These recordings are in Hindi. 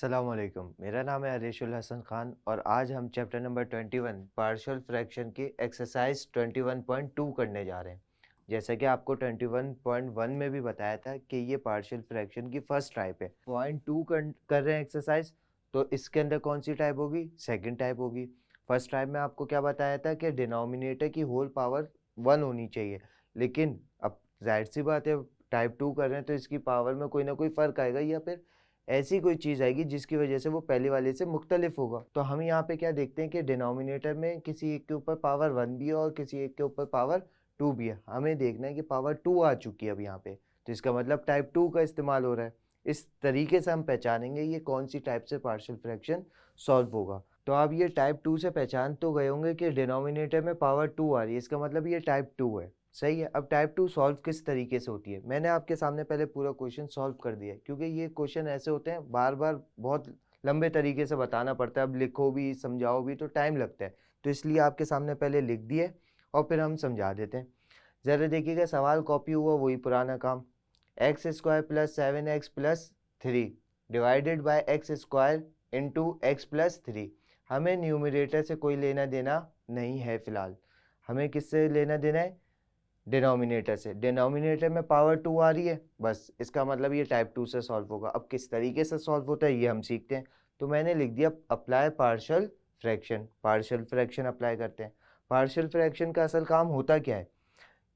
अस्सलामुअलैकुम। मेरा नाम है अरेशुल हसन खान और आज हम चैप्टर नंबर 21 पार्शियल फ्रैक्शन की एक्सरसाइज 21.2 करने जा रहे हैं। जैसा कि आपको 21.1 में भी बताया था कि ये पार्शियल फ्रैक्शन की फर्स्ट टाइप है। पॉइंट टू कर रहे हैं एक्सरसाइज, तो इसके अंदर कौन सी टाइप होगी? सेकंड टाइप होगी। फर्स्ट टाइप में आपको क्या बताया था कि डिनोमिनेटर की होल पावर 1 होनी चाहिए, लेकिन अब जाहिर सी बात है टाइप 2 कर रहे हैं तो इसकी पावर में कोई ना कोई फ़र्क आएगा या फिर ऐसी कोई चीज़ आएगी जिसकी वजह से वो पहले वाले से मुख्तलिफ होगा। तो हम यहाँ पे क्या देखते हैं कि डिनोमिनेटर में किसी एक के ऊपर पावर 1 भी है और किसी एक के ऊपर पावर 2 भी है। हमें देखना है कि पावर 2 आ चुकी है अब यहाँ पे, तो इसका मतलब टाइप 2 का इस्तेमाल हो रहा है। इस तरीके से हम पहचानेंगे ये कौन सी टाइप से पार्शियल फ्रैक्शन सॉल्व होगा। तो आप ये टाइप 2 से पहचान तो गए होंगे कि डिनोमिनेटर में पावर 2 आ रही है, इसका मतलब ये टाइप 2 है। सही है। अब टाइप 2 सॉल्व किस तरीके से होती है? मैंने आपके सामने पहले पूरा क्वेश्चन सॉल्व कर दिया है, क्योंकि ये क्वेश्चन ऐसे होते हैं बार बार बहुत लंबे तरीके से बताना पड़ता है। अब लिखो भी समझाओ भी तो टाइम लगता है, तो इसलिए आपके सामने पहले लिख दिए और फिर हम समझा देते हैं। ज़रा देखिएगा, सवाल कॉपी हुआ वही पुराना काम। X square plus 7x plus 3 divided by x square into x plus 3। हमें न्यूमरेटर से कोई लेना देना नहीं है फ़िलहाल, हमें किससे लेना देना है? डिनोमिनेटर से। डिनोमिनेटर में पावर 2 आ रही है, बस इसका मतलब ये टाइप 2 से सॉल्व होगा। अब किस तरीके से सॉल्व होता है ये हम सीखते हैं। तो मैंने लिख दिया apply partial fraction. Partial fraction apply करते हैं। पार्शियल फ्रैक्शन का असल काम होता क्या है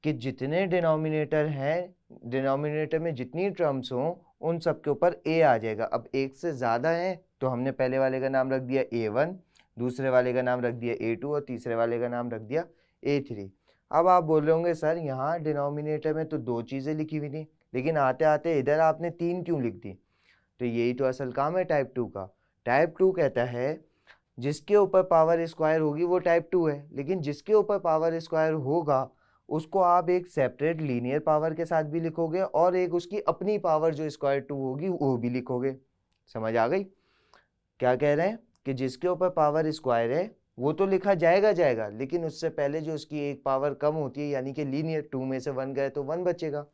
कि जितने डिनोमिनेटर हैं, डिनोमिनेटर में जितनी टर्म्स हों उन सब के ऊपर ए आ जाएगा। अब एक से ज़्यादा है तो हमने पहले वाले का नाम रख दिया A1, दूसरे वाले का नाम रख दिया A2 और तीसरे वाले का नाम रख दिया A3। अब आप बोल रहे होंगे सर यहाँ डिनोमिनेटर में तो 2 चीज़ें लिखी हुई थी, लेकिन आते आते इधर आपने 3 क्यों लिख दी? तो यही तो असल काम है टाइप 2 का। टाइप 2 कहता है जिसके ऊपर पावर स्क्वायर होगी वो टाइप 2 है, लेकिन जिसके ऊपर पावर स्क्वायर होगा उसको आप एक सेपरेट लीनियर पावर के साथ भी लिखोगे और एक उसकी अपनी पावर जो स्क्वायर 2 होगी वो भी लिखोगे। समझ आ गई? क्या कह रहे हैं कि जिसके ऊपर पावर स्क्वायर है वो तो लिखा जाएगा जाएगा, लेकिन उससे पहले जो उसकी एक पावर कम होती है, यानी कि लीनियर 2 में से 1 गए तो 1 बचेगा,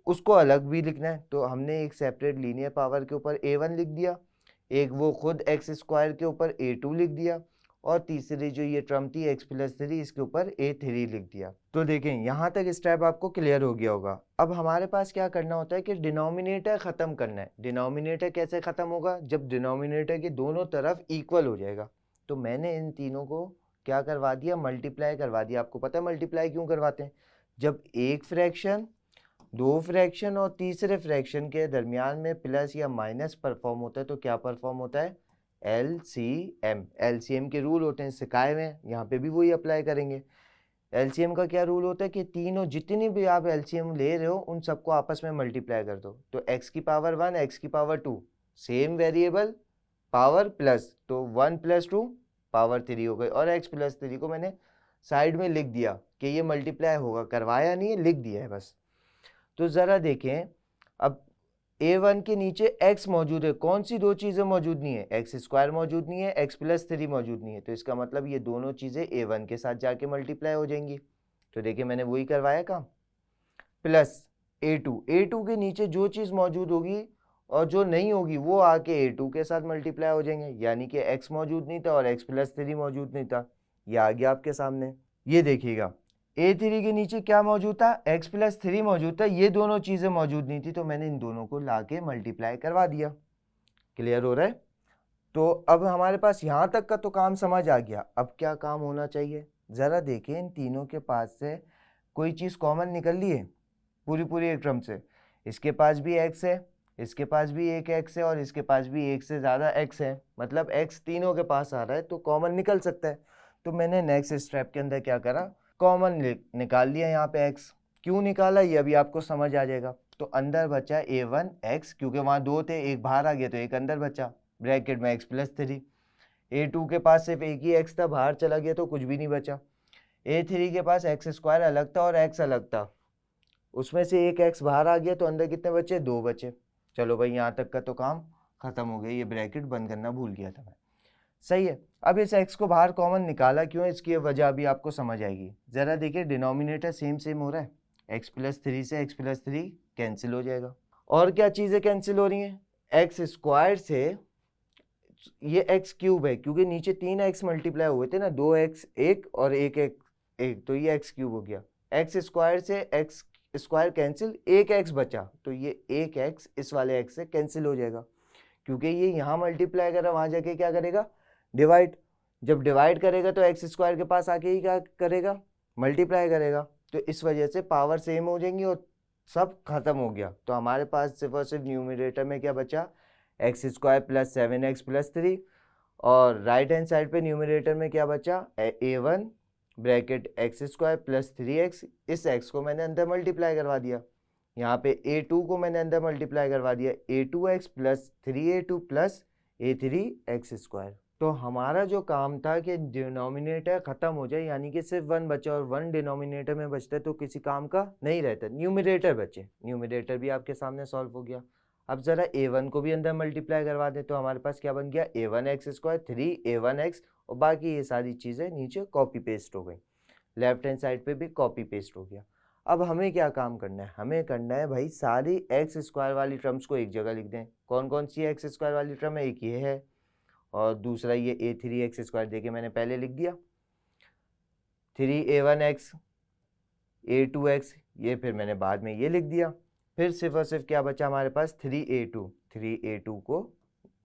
उसको अलग भी लिखना है। तो हमने एक सेपरेट लीनियर पावर के ऊपर A1 लिख दिया, एक वो खुद एक्स स्क्वायर के ऊपर A2 लिख दिया और तीसरी जो ये टर्म थी x प्लस 3 इसके ऊपर A3 लिख दिया। तो देखें यहाँ तक स्टेप आपको क्लियर हो गया होगा। अब हमारे पास क्या करना होता है कि डिनोमिनेटर ख़त्म करना है। डिनोमिनेटर कैसे ख़त्म होगा? जब डिनोमिनेटर के दोनों तरफ इक्वल हो जाएगा। तो मैंने इन तीनों को क्या करवा दिया? मल्टीप्लाई करवा दिया। आपको पता है मल्टीप्लाई क्यों करवाते हैं? जब एक फ्रैक्शन, दो फ्रैक्शन और तीसरे फ्रैक्शन के दरमियान में प्लस या माइनस परफॉर्म होता है तो क्या परफॉर्म होता है? एलसीएम। एलसीएम के रूल होते हैं, सिखाए हुए हैं, यहाँ पे भी वही अप्लाई करेंगे। एलसीएम का क्या रूल होता है कि तीनों जितनी भी आप एलसीएम ले रहे हो उन सबको आपस में मल्टीप्लाई कर दो। तो x की पावर 1 x की power 2 same variable power plus, तो 1 प्लस 2 पावर 3 हो गई। और x प्लस 3 को मैंने साइड में लिख दिया कि ये मल्टीप्लाई होगा, करवाया नहीं है, लिख दिया है बस। तो ज़रा देखें, अब A1 के नीचे x मौजूद है, कौन सी दो चीज़ें मौजूद नहीं है? एक्स स्क्वायर मौजूद नहीं है, x प्लस 3 मौजूद नहीं है, तो इसका मतलब ये दोनों चीज़ें A1 के साथ जाके मल्टीप्लाई हो जाएंगी। तो देखिए मैंने वही करवाया काम, प्लस A2 के नीचे जो चीज़ मौजूद होगी और जो नहीं होगी वो आके A2 के साथ मल्टीप्लाई हो जाएंगे, यानी कि x मौजूद नहीं था और x प्लस 3 मौजूद नहीं था। ये आ गया आपके सामने। ये देखिएगा A3 के नीचे क्या मौजूद था? x प्लस 3 मौजूद था, ये दोनों चीज़ें मौजूद नहीं थी, तो मैंने इन दोनों को ला के मल्टीप्लाई करवा दिया। क्लियर हो रहा है? तो अब हमारे पास यहाँ तक का तो काम समझ आ गया। अब क्या काम होना चाहिए? ज़रा देखें, इन तीनों के पास से कोई चीज़ कॉमन निकल ली है पूरी पूरी एक टर्म से। इसके पास भी x है, इसके पास भी एक x है और इसके पास भी एक से ज़्यादा x है, मतलब x तीनों के पास आ रहा है तो कॉमन निकल सकता है। तो मैंने नेक्स्ट स्टेप के अंदर क्या करा? कॉमन निकाल लिया यहाँ पे x। क्यों निकाला ये अभी आपको समझ आ जाएगा। तो अंदर बचा A1x, क्योंकि वहाँ दो थे, एक बाहर आ गया तो एक अंदर बचा, ब्रैकेट में x प्लस 3। A2 के पास सिर्फ एक ही x था, बाहर चला गया तो कुछ भी नहीं बचा। A3 के पास एक्स स्क्वायर अलग था और x अलग था, उसमें से एक x बाहर आ गया तो अंदर कितने बचे? 2 बचे। चलो भाई यहाँ तक का तो काम खत्म हो गया, ये ब्रैकेट बंद करना भूल गया था मैं। सही है। अब इस x को बाहर कॉमन निकाला क्यों, इसकी वजह अभी आपको समझ आएगी। ज़रा देखिए डिनोमिनेटर सेम सेम हो रहा है, x प्लस 3 से x प्लस 3 कैंसिल हो जाएगा। और क्या चीज़ें कैंसिल हो रही हैं? एक्स स्क्वायर से ये एक्स क्यूब है क्योंकि नीचे 3x मल्टीप्लाई हुए थे ना, 2x 1 और 1 1 1, तो ये एक्स क्यूब हो गया। एक्स स्क्वायर से एक्स स्क्वायर कैंसिल, 1x बचा, तो ये 1x इस वाले x से कैंसिल हो जाएगा क्योंकि ये यहाँ मल्टीप्लाई करा, वहां जाके क्या करेगा, डिवाइड। जब डिवाइड करेगा तो एक्स स्क्वायर के पास आके ही क्या करेगा, मल्टीप्लाई करेगा। तो इस वजह से पावर सेम हो जाएंगी और सब खत्म हो गया। तो हमारे पास सिर्फ और सिर्फ न्यूमरेटर में क्या बचा, x square plus 7x plus 3, और राइट हैंड साइड पे न्यूमरेटर में क्या बचा, a1 bracket x square plus 3x। इस x को मैंने अंदर मल्टीप्लाई करवा दिया, यहाँ पे a2 को मैंने अंदर मल्टीप्लाई करवा दिया, a2x plus 3a2 plus a3x square. तो हमारा जो काम था कि डिनोमिनेटर खत्म हो जाए, यानी कि सिर्फ 1 बचा और 1 डिनोमिनेटर में बचता है तो किसी काम का नहीं रहता, न्यूमरेटर बचे। न्यूमरेटर भी आपके सामने सॉल्व हो गया। अब जरा a1 को भी अंदर मल्टीप्लाई करवा दें तो हमारे पास क्या बन गया, a1x स्क्वायर 3a1x, और बाकी ये सारी चीज़ें नीचे कॉपी पेस्ट हो गई, लेफ्ट हैंड साइड पे भी कॉपी पेस्ट हो गया। अब हमें क्या काम करना है, हमें करना है भाई सारी एक्स स्क्वायर वाली टर्म्स को एक जगह लिख दें। कौन कौन सी एक्स स्क्वायर वाली टर्म है, एक ये है और दूसरा ये a3x स्क्वायर देके मैंने पहले लिख दिया, 3a1x a2x, ये फिर मैंने बाद में ये लिख दिया। फिर सिर्फ और सिर्फ क्या बचा हमारे पास, 3a2 को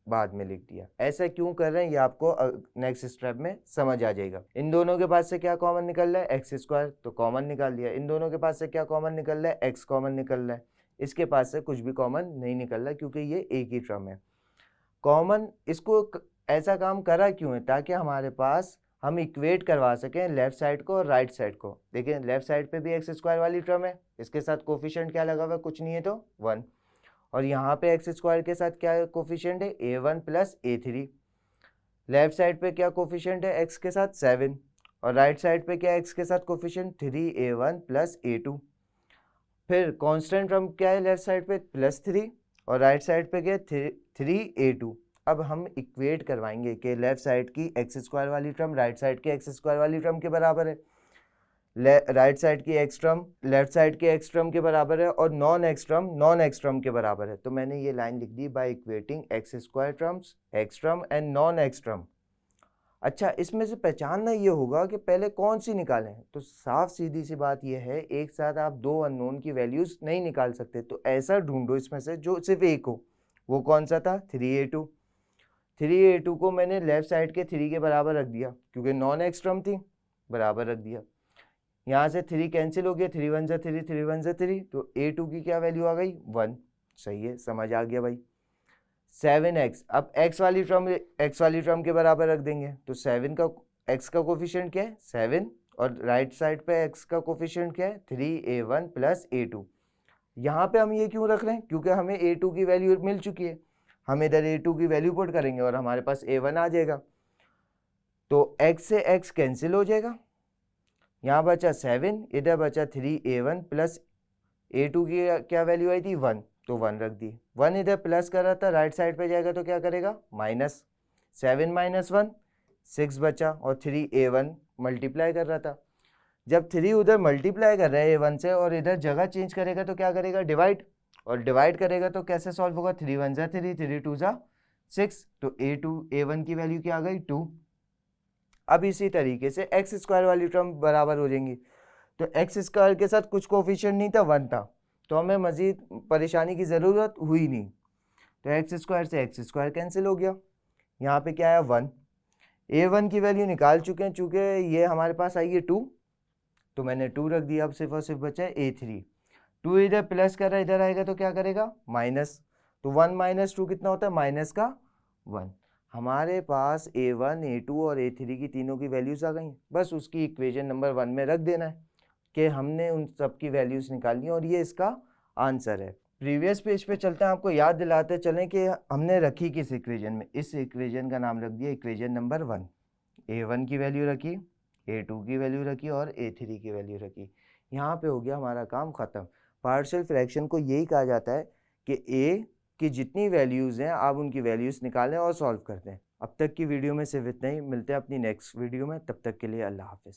बाद में लिख दिया। ऐसा क्यों कर रहे हैं ये आपको नेक्स्ट स्टेप में समझ आ जाएगा। इन दोनों के पास से क्या कॉमन निकल रहा है, एक्स स्क्वायर, तो कॉमन निकाल दिया। इन दोनों के पास से क्या कॉमन निकल रहा है, एक्स कॉमन निकल रहा है। इसके पास से कुछ भी कॉमन नहीं निकल रहा क्योंकि ये एक ही टर्म है। कॉमन इसको ऐसा काम करा क्यों है, ताकि हमारे पास हम इक्वेट करवा सकें लेफ्ट साइड को और राइट साइड को। देखिए लेफ्ट साइड पे भी एक्स स्क्वायर वाली टर्म है, इसके साथ कोफिशिएंट क्या लगा हुआ है, कुछ नहीं है तो 1, और यहाँ पे एक्स स्क्वायर के साथ क्या कोफिशिएंट है, a1 plus a3। Left side पे क्या कोफिशिएंट है एक्स के साथ, 7, और राइट साइड पे क्या एक्स के साथ कोफिशिएंट, 3a1 प्लस a2। फिर कांस्टेंट टर्म क्या है लेफ्ट साइड पे, प्लस 3, और राइट साइड पे क्या, 3a2। अब हम इक्वेट करवाएंगे कि लेफ्ट साइड की एक्स स्क्वायर वाली टर्म राइट साइड के एक्स स्क्वायर वाली टर्म के बराबर है, राइट साइड की एक्स टर्म लेफ्ट साइड के एक्स टर्म के बराबर है, और नॉन एक्स टर्म के बराबर है। तो मैंने ये लाइन लिख दी, by equating x square terms, x term and non x term. अच्छा, इसमें से पहचानना ये होगा कि पहले कौन सी निकालें। तो साफ सीधी सी बात यह है, एक साथ आप दो अननोन की वैल्यूज नहीं निकाल सकते, तो ऐसा ढूंढो इसमें से जो सिर्फ एक हो। वो कौन सा था, 3a2 को मैंने लेफ्ट साइड के 3 के बराबर रख दिया क्योंकि नॉन एक्स टर्म थी, बराबर रख दिया। यहाँ से 3 कैंसिल हो गया, 3 1 जा 3, 3 1 जा 3, तो a2 की क्या वैल्यू आ गई, 1। सही है, समझ आ गया भाई। 7x, अब x वाली टर्म के बराबर रख देंगे, तो 7 का x का कोफिशिएंट क्या है, 7, और राइट साइड पे x का कोफिशिएंट क्या है, 3a1 प्लस a2। यहाँ पे हम ये क्यों रख रहे हैं, क्योंकि हमें a2 की वैल्यू मिल चुकी है। हम इधर a2 की वैल्यू पुट करेंगे और हमारे पास a1 आ जाएगा, तो x से x कैंसिल हो जाएगा। यहाँ बचा 7, इधर बचा 3a1 प्लस a2 की क्या वैल्यू आई थी, 1, तो 1 रख दी। 1 इधर प्लस कर रहा था, राइट साइड पे जाएगा तो क्या करेगा, माइनस। 7 माइनस 1 6 बचा, और 3a1 मल्टीप्लाई कर रहा था। जब 3 उधर मल्टीप्लाई कर रहा है a1 से और इधर जगह चेंज करेगा तो क्या करेगा, डिवाइड, और डिवाइड करेगा तो कैसे सॉल्व होगा, 3 1 जा 3, 3 2 जा 6, तो a1 की वैल्यू क्या आ गई, 2। अब इसी तरीके से एक्स स्क्वायर वाली टर्म बराबर हो जाएंगी। तो एक्स स्क्वायर के साथ कुछ कोफिशिएंट नहीं था, 1 था, तो हमें मजीद परेशानी की ज़रूरत हुई नहीं। तो एक्स स्क्वायर से एक्स स्क्वायर कैंसिल हो गया। यहाँ पे क्या है, 1। a1 की वैल्यू निकाल चुके हैं, चूँकि ये हमारे पास आई है 2, तो मैंने 2 रख दिया। अब सिर्फ और सिर्फ बचा है a3। 2 इधर प्लस कर रहा है, इधर आएगा तो क्या करेगा, माइनस, तो 1 माइनस 2 कितना होता है, माइनस का 1। हमारे पास a1 a2 और a3 की तीनों की वैल्यूज आ गई। बस उसकी इक्वेशन नंबर 1 में रख देना है कि हमने उन सब की वैल्यूज निकालनी है और ये इसका आंसर है। प्रीवियस पेज पे चलते हैं, आपको याद दिलाते चलें कि हमने रखी किस इक्वेशन में। इस इक्वेशन का नाम रख दिया इक्वेशन नंबर 1। a1 की वैल्यू रखी, a2 की वैल्यू रखी और a3 की वैल्यू रखी। यहाँ पे हो गया हमारा काम ख़त्म। पार्शियल फ्रैक्शन को यही कहा जाता है कि a की जितनी वैल्यूज़ हैं आप उनकी वैल्यूज़ निकालें और सॉल्व करते हैं। अब तक की वीडियो में सिर्फ इतना ही, मिलते हैं अपनी नेक्स्ट वीडियो में, तब तक के लिए अल्लाह हाफिज़।